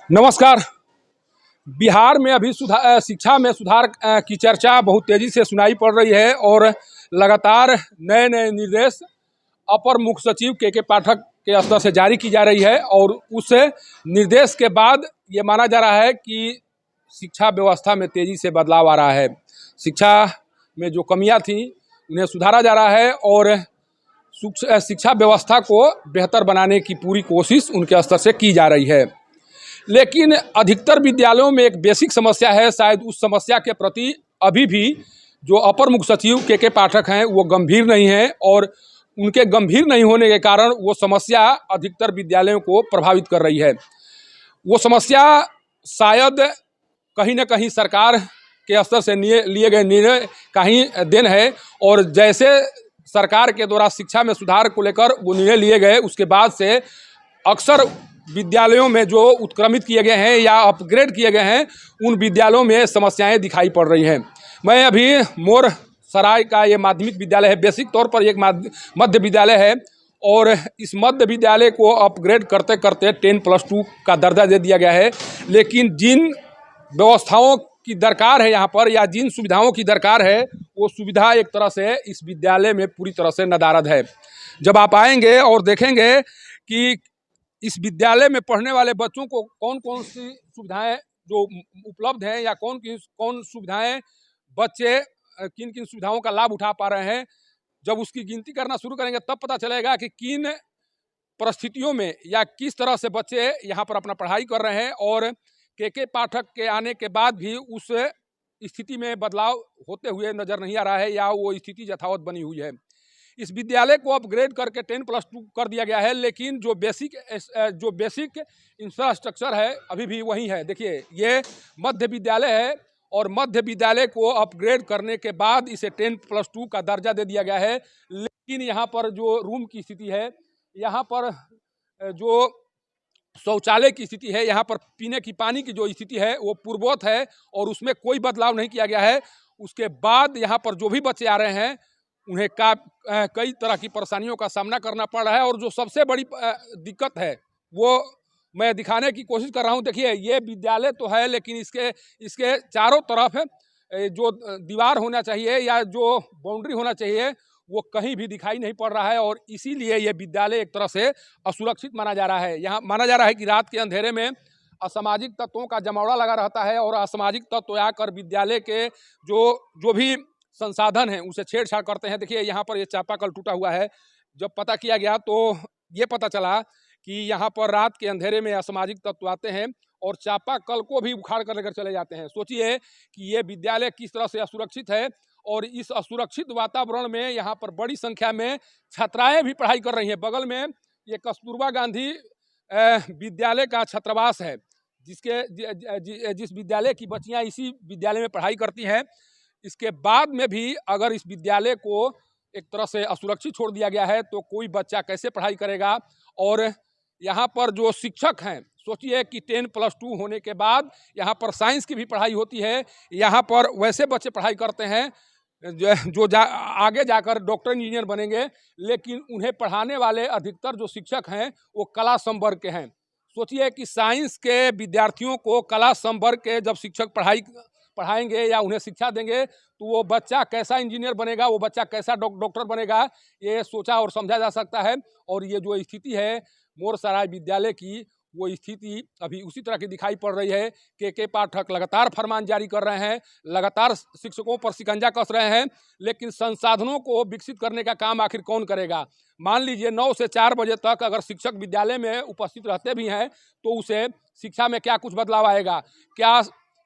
नमस्कार। बिहार में अभी शिक्षा में सुधार की चर्चा बहुत तेजी से सुनाई पड़ रही है और लगातार नए नए निर्देश अपर मुख्य सचिव के पाठक के स्तर से जारी की जा रही है और उस निर्देश के बाद ये माना जा रहा है कि शिक्षा व्यवस्था में तेजी से बदलाव आ रहा है। शिक्षा में जो कमियां थी उन्हें सुधारा जा रहा है और शिक्षा व्यवस्था को बेहतर बनाने की पूरी कोशिश उनके स्तर से की जा रही है। लेकिन अधिकतर विद्यालयों में एक बेसिक समस्या है, शायद उस समस्या के प्रति अभी भी जो अपर मुख्य सचिव के पाठक हैं वो गंभीर नहीं हैं और उनके गंभीर नहीं होने के कारण वो समस्या अधिकतर विद्यालयों को प्रभावित कर रही है। वो समस्या शायद कहीं ना कहीं सरकार के स्तर से लिए गए निर्णय का ही देन है और जैसे सरकार के द्वारा शिक्षा में सुधार को लेकर वो निर्णय लिए गए उसके बाद से अक्सर विद्यालयों में जो उत्क्रमित किए गए हैं या अपग्रेड किए गए हैं उन विद्यालयों में समस्याएं दिखाई पड़ रही हैं। मैं अभी मोर सराय का ये माध्यमिक विद्यालय है, बेसिक तौर पर एक मध्य विद्यालय है और इस मध्य विद्यालय को अपग्रेड करते करते 10+2 का दर्जा दे दिया गया है। लेकिन जिन व्यवस्थाओं की दरकार है यहाँ पर या जिन सुविधाओं की दरकार है वो सुविधा एक तरह से इस विद्यालय में पूरी तरह से नदारद है। जब आप आएंगे और देखेंगे कि इस विद्यालय में पढ़ने वाले बच्चों को कौन कौन सी सुविधाएं जो उपलब्ध हैं या कौन सुविधाएं बच्चे किन किन सुविधाओं का लाभ उठा पा रहे हैं, जब उसकी गिनती करना शुरू करेंगे तब पता चलेगा कि किन परिस्थितियों में या किस तरह से बच्चे यहाँ पर अपना पढ़ाई कर रहे हैं और के पाठक के आने के बाद भी उस स्थिति में बदलाव होते हुए नजर नहीं आ रहा है या वो स्थिति यथावत बनी हुई है। इस विद्यालय को अपग्रेड करके 10+2 कर दिया गया है, लेकिन जो बेसिक इंफ्रास्ट्रक्चर है अभी भी वही है। देखिए ये मध्य विद्यालय है और मध्य विद्यालय को अपग्रेड करने के बाद इसे 10+2 का दर्जा दे दिया गया है, लेकिन यहाँ पर जो रूम की स्थिति है, यहाँ पर जो शौचालय की स्थिति है, यहाँ पर पीने की पानी की जो स्थिति है वो पूर्ववत है और उसमें कोई बदलाव नहीं किया गया है। उसके बाद यहाँ पर जो भी बच्चे आ रहे हैं उन्हें कई तरह की परेशानियों का सामना करना पड़ रहा है और जो सबसे बड़ी दिक्कत है वो मैं दिखाने की कोशिश कर रहा हूँ। देखिए ये विद्यालय तो है लेकिन इसके चारों तरफ जो दीवार होना चाहिए या जो बाउंड्री होना चाहिए वो कहीं भी दिखाई नहीं पड़ रहा है और इसीलिए ये विद्यालय एक तरह से असुरक्षित माना जा रहा है। यहाँ माना जा रहा है कि रात के अंधेरे में असामाजिक तत्वों का जमावड़ा लगा रहता है और असामाजिक तत्व आकर विद्यालय के जो भी संसाधन है उसे छेड़छाड़ करते हैं। देखिए यहाँ पर ये चापाकल टूटा हुआ है। जब पता किया गया तो ये पता चला कि यहाँ पर रात के अंधेरे में असामाजिक तत्व आते हैं और चापाकल को भी उखाड़ कर लेकर चले जाते हैं। सोचिए कि ये विद्यालय किस तरह से असुरक्षित है और इस असुरक्षित वातावरण में यहाँ पर बड़ी संख्या में छात्राएं भी पढ़ाई कर रही हैं। बगल में ये कस्तूरबा गांधी विद्यालय का छात्रावास है जिस विद्यालय की बच्चियां इसी विद्यालय में पढ़ाई करती हैं। इसके बाद में भी अगर इस विद्यालय को एक तरह से असुरक्षित छोड़ दिया गया है तो कोई बच्चा कैसे पढ़ाई करेगा। और यहाँ पर जो शिक्षक हैं, सोचिए कि 10+2 होने के बाद यहाँ पर साइंस की भी पढ़ाई होती है। यहाँ पर वैसे बच्चे पढ़ाई करते हैं जो आगे जाकर डॉक्टर इंजीनियर बनेंगे, लेकिन उन्हें पढ़ाने वाले अधिकतर जो शिक्षक हैं वो कला संवर्ग के हैं। सोचिए कि साइंस के विद्यार्थियों को कला संवर्ग के जब शिक्षक पढ़ाएंगे या उन्हें शिक्षा देंगे तो वो बच्चा कैसा इंजीनियर बनेगा, वो बच्चा कैसा डॉक्टर बनेगा, ये सोचा और समझा जा सकता है। और ये जो स्थिति है मोर सराय विद्यालय की, वो स्थिति अभी उसी तरह की दिखाई पड़ रही है। के पाठक लगातार फरमान जारी कर रहे हैं, लगातार शिक्षकों पर शिकंजा कस रहे हैं, लेकिन संसाधनों को विकसित करने का काम आखिर कौन करेगा। मान लीजिए 9 से 4 बजे तक अगर शिक्षक विद्यालय में उपस्थित रहते भी हैं तो उसे शिक्षा में क्या कुछ बदलाव आएगा? क्या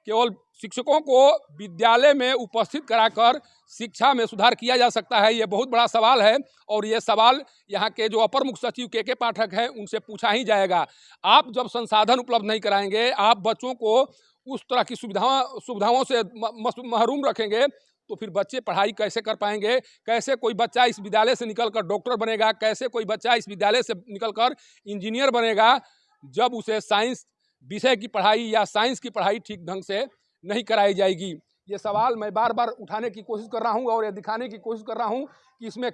केवल शिक्षकों को विद्यालय में उपस्थित कराकर शिक्षा में सुधार किया जा सकता है? ये बहुत बड़ा सवाल है और ये सवाल यहाँ के जो अपर मुख्य सचिव के पाठक हैं उनसे पूछा ही जाएगा। आप जब संसाधन उपलब्ध नहीं कराएंगे, आप बच्चों को उस तरह की सुविधाओं से महरूम रखेंगे तो फिर बच्चे पढ़ाई कैसे कर पाएंगे? कैसे कोई बच्चा इस विद्यालय से निकलकर डॉक्टर बनेगा? कैसे कोई बच्चा इस विद्यालय से निकलकर इंजीनियर बनेगा जब उसे साइंस विषय की पढ़ाई या साइंस की पढ़ाई ठीक ढंग से नहीं कराई जाएगी? ये सवाल मैं बार बार उठाने की कोशिश कर रहा हूँ और ये दिखाने की कोशिश कर रहा हूँ कि इसमें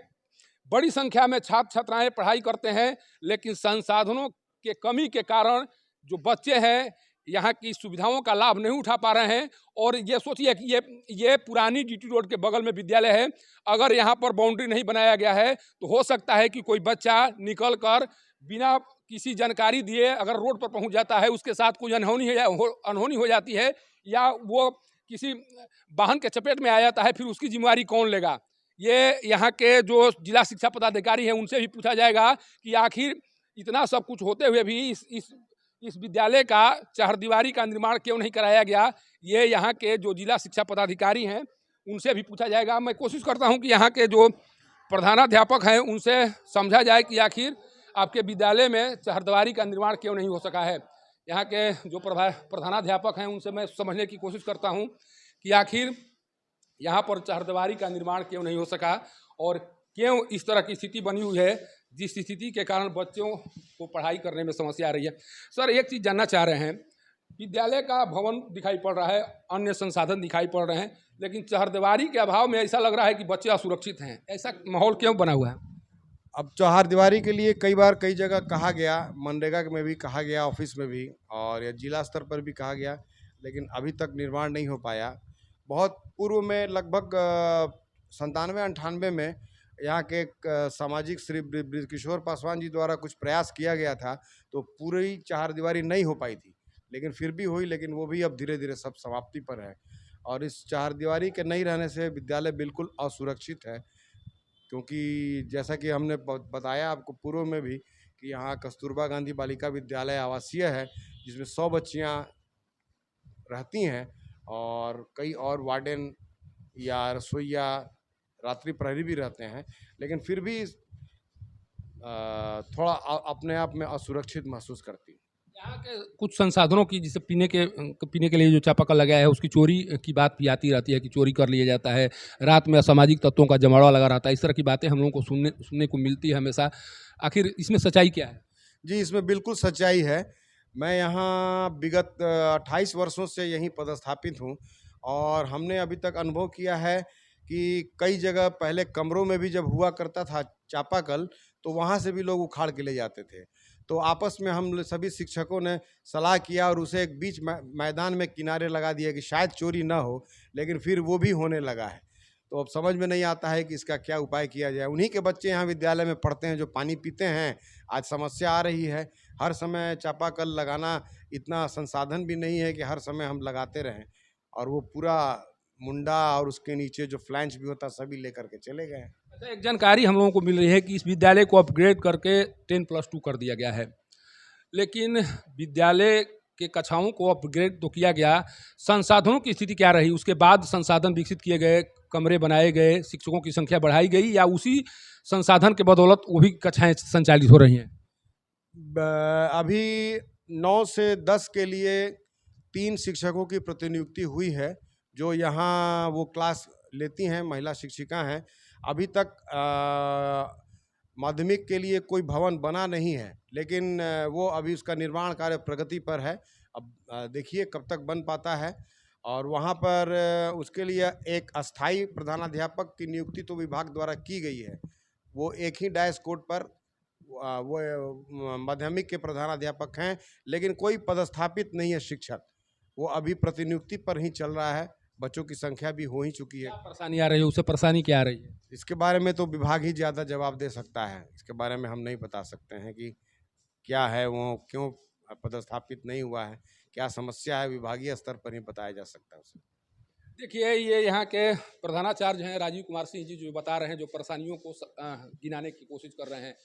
बड़ी संख्या में छात्र छात्राएं पढ़ाई करते हैं, लेकिन संसाधनों के कमी के कारण जो बच्चे हैं यहाँ की सुविधाओं का लाभ नहीं उठा पा रहे हैं। और ये सोचिए कि ये पुरानी जीटी रोड के बगल में विद्यालय है। अगर यहाँ पर बाउंड्री नहीं बनाया गया है तो हो सकता है कि कोई बच्चा निकल कर बिना किसी जानकारी दिए अगर रोड पर पहुँच जाता है, उसके साथ कोई अनहोनी हो जाती है, या वो किसी वाहन के चपेट में आ जाता है, फिर उसकी जिम्मेवारी कौन लेगा? ये यहाँ के जो जिला शिक्षा पदाधिकारी हैं उनसे भी पूछा जाएगा कि आखिर इतना सब कुछ होते हुए भी इस विद्यालय का चहारदीवारी का निर्माण क्यों नहीं कराया गया। ये यहाँ के जो जिला शिक्षा पदाधिकारी हैं उनसे भी पूछा जाएगा। मैं कोशिश करता हूँ कि यहाँ के जो प्रधानाध्यापक हैं उनसे समझा जाए कि आखिर आपके विद्यालय में चहारदीवारी का निर्माण क्यों नहीं हो सका है। यहाँ के जो प्रधानाध्यापक हैं उनसे मैं समझने की कोशिश करता हूँ कि आखिर यहाँ पर चहारदीवारी का निर्माण क्यों नहीं हो सका और क्यों इस तरह की स्थिति बनी हुई है, जिस स्थिति के कारण बच्चों को पढ़ाई करने में समस्या आ रही है। सर, एक चीज़ जानना चाह रहे हैं, विद्यालय का भवन दिखाई पड़ रहा है, अन्य संसाधन दिखाई पड़ रहे हैं, लेकिन चहारदीवारी के अभाव में ऐसा लग रहा है कि बच्चे असुरक्षित हैं। ऐसा माहौल क्यों बना हुआ है? अब चहारदीवारी के लिए कई बार कई जगह कहा गया, मनरेगा में भी कहा गया, ऑफिस में भी, और या जिला स्तर पर भी कहा गया, लेकिन अभी तक निर्माण नहीं हो पाया। बहुत पूर्व में लगभग 97-98 में यहाँ के सामाजिक श्री बृजकिशोर पासवान जी द्वारा कुछ प्रयास किया गया था, तो पूरी चहारदीवारी नहीं हो पाई थी, लेकिन फिर भी हुई, लेकिन वो भी अब धीरे धीरे सब समाप्ति पर है। और इस चहारदीवारी के नहीं रहने से विद्यालय बिल्कुल असुरक्षित है, क्योंकि जैसा कि हमने बताया आपको पूर्व में भी कि यहाँ कस्तूरबा गांधी बालिका विद्यालय आवासीय है, जिसमें 100 बच्चियाँ रहती हैं और कई और वार्डन या रसोइया, रात्रि प्रहरी भी रहते हैं, लेकिन फिर भी थोड़ा अपने आप में असुरक्षित महसूस करती है। यहाँ के कुछ संसाधनों की, जैसे पीने के लिए जो चापाकल लगाया है उसकी चोरी की बात भी आती रहती है कि चोरी कर लिया जाता है, रात में असामाजिक तत्वों का जमावड़ा लगा रहता है। इस तरह की बातें हम लोगों को सुनने को मिलती है हमेशा। आखिर इसमें सच्चाई क्या है? जी, इसमें बिल्कुल सच्चाई है। मैं यहाँ विगत 28 वर्षों से यहीं पदस्थापित हूँ, और हमने अभी तक अनुभव किया है कि कई जगह पहले कमरों में भी जब हुआ करता था चापाकल, तो वहाँ से भी लोग उखाड़ के ले जाते थे। तो आपस में हम सभी शिक्षकों ने सलाह किया और उसे एक बीच मैदान में किनारे लगा दिया कि शायद चोरी ना हो, लेकिन फिर वो भी होने लगा है। तो अब समझ में नहीं आता है कि इसका क्या उपाय किया जाए। उन्हीं के बच्चे यहाँ विद्यालय में पढ़ते हैं जो पानी पीते हैं। आज समस्या आ रही है, हर समय चापाकल लगाना इतना संसाधन भी नहीं है कि हर समय हम लगाते रहें, और वो पूरा मुंडा और उसके नीचे जो फ्लैंच भी होता सभी लेकर के चले गए। अच्छा, एक जानकारी हम लोगों को मिल रही है कि इस विद्यालय को अपग्रेड करके 10+2 कर दिया गया है, लेकिन विद्यालय के कक्षाओं को अपग्रेड तो किया गया, संसाधनों की स्थिति क्या रही? उसके बाद संसाधन विकसित किए गए, कमरे बनाए गए, शिक्षकों की संख्या बढ़ाई गई, या उसी संसाधन के बदौलत वो भी कक्षाएं संचालित हो रही हैं? अभी 9 से 10 के लिए 3 शिक्षकों की प्रतिनियुक्ति हुई है, जो यहाँ वो क्लास लेती हैं, महिला शिक्षिका हैं। अभी तक माध्यमिक के लिए कोई भवन बना नहीं है, लेकिन वो अभी उसका निर्माण कार्य प्रगति पर है। अब देखिए कब तक बन पाता है। और वहाँ पर उसके लिए एक अस्थाई प्रधानाध्यापक की नियुक्ति तो विभाग द्वारा की गई है। वो एक ही डायस कोड पर वो माध्यमिक के प्रधानाध्यापक हैं, लेकिन कोई पदस्थापित नहीं है शिक्षक। वो अभी प्रतिनियुक्ति पर ही चल रहा है। बच्चों की संख्या भी हो ही चुकी है। क्या परेशानी आ रही है? उससे परेशानी क्या आ रही है? इसके बारे में तो विभाग ही ज़्यादा जवाब दे सकता है। इसके बारे में हम नहीं बता सकते हैं कि क्या है, वो क्यों पदस्थापित नहीं हुआ है, क्या समस्या है, विभागीय स्तर पर ही बताया जा सकता है उसे। देखिए, ये यहाँ के प्रधानाचार्य हैं राजीव कुमार सिंह जी, जो बता रहे हैं, जो परेशानियों को गिनाने की कोशिश कर रहे हैं।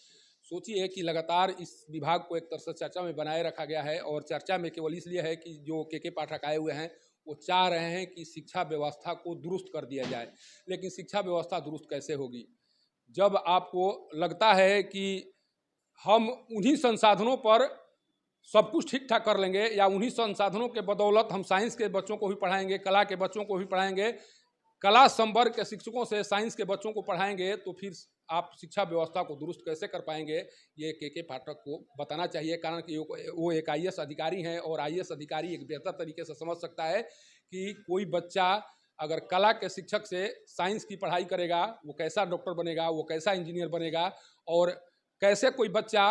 सोचिए कि लगातार इस विभाग को एक तरह से चर्चा में बनाए रखा गया है, और चर्चा में केवल इसलिए है कि जो के पाठक आए हुए हैं वो चाह रहे हैं कि शिक्षा व्यवस्था को दुरुस्त कर दिया जाए। लेकिन शिक्षा व्यवस्था दुरुस्त कैसे होगी जब आपको लगता है कि हम उन्हीं संसाधनों पर सब कुछ ठीक ठाक कर लेंगे, या उन्हीं संसाधनों के बदौलत हम साइंस के बच्चों को भी पढ़ाएंगे, कला के बच्चों को भी पढ़ाएंगे, कला संवर्ग के शिक्षकों से साइंस के बच्चों को पढ़ाएंगे, तो फिर आप शिक्षा व्यवस्था को दुरुस्त कैसे कर पाएंगे? ये के पाठक को बताना चाहिए, कारण कि वो एक IAS अधिकारी हैं, और IAS अधिकारी एक बेहतर तरीके से समझ सकता है कि कोई बच्चा अगर कला के शिक्षक से साइंस की पढ़ाई करेगा, वो कैसा डॉक्टर बनेगा, वो कैसा इंजीनियर बनेगा, और कैसे कोई बच्चा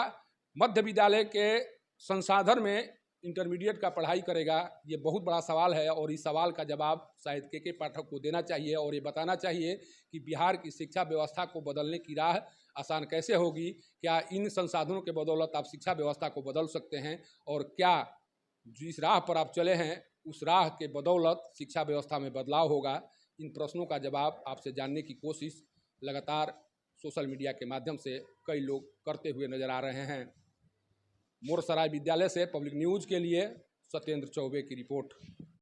मध्य विद्यालय के संसाधन में इंटरमीडिएट का पढ़ाई करेगा, ये बहुत बड़ा सवाल है। और इस सवाल का जवाब शायद के पाठक को देना चाहिए और ये बताना चाहिए कि बिहार की शिक्षा व्यवस्था को बदलने की राह आसान कैसे होगी। क्या इन संसाधनों के बदौलत आप शिक्षा व्यवस्था को बदल सकते हैं, और क्या जिस राह पर आप चले हैं उस राह के बदौलत शिक्षा व्यवस्था में बदलाव होगा। इन प्रश्नों का जवाब आपसे जानने की कोशिश लगातार सोशल मीडिया के माध्यम से कई लोग करते हुए नजर आ रहे हैं। मोरसराय विद्यालय से पब्लिक न्यूज़ के लिए सत्येंद्र चौबे की रिपोर्ट।